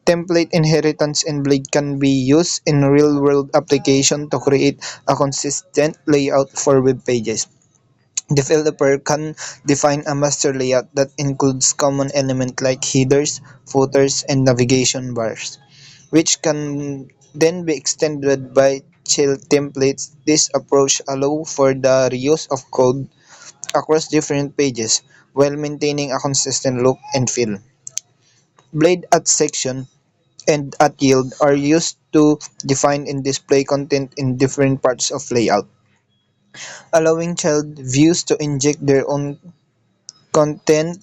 Template inheritance in Blade can be used in real-world application to create a consistent layout for web pages. Developer can define a master layout that includes common elements like headers, footers, and navigation bars, which can then be extended by child templates. This approach allows for the reuse of code across different pages while maintaining a consistent look and feel. Blade at section and at yield are used to define and display content in different parts of layout, allowing child views to inject their own content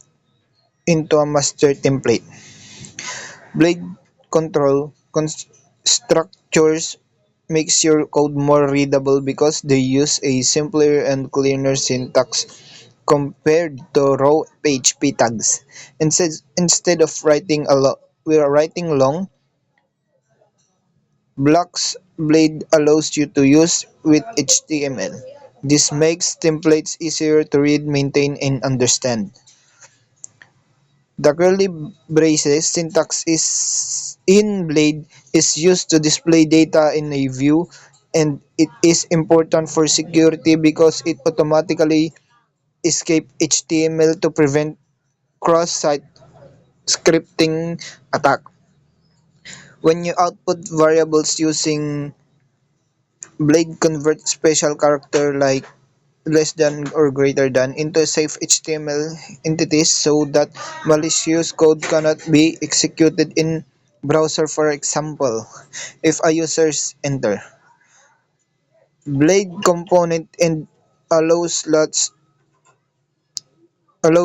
into a master template. Blade control structures makes your code more readable because they use a simpler and cleaner syntax compared to raw PHP tags. Instead of writing we are writing long blocks, Blade allows you to use with HTML. This makes templates easier to read, maintain, and understand. The curly braces syntax is in Blade is used to display data in a view, and it is important for security because it automatically escape HTML to prevent cross-site scripting attack. When you output variables using Blade, convert special character like less than or greater than into safe HTML entities so that malicious code cannot be executed in browser. For example, if a user's enter Blade component and allow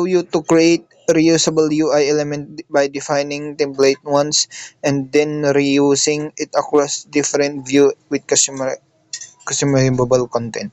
you to create reusable UI element by defining template once and then reusing it across different view with customizable content.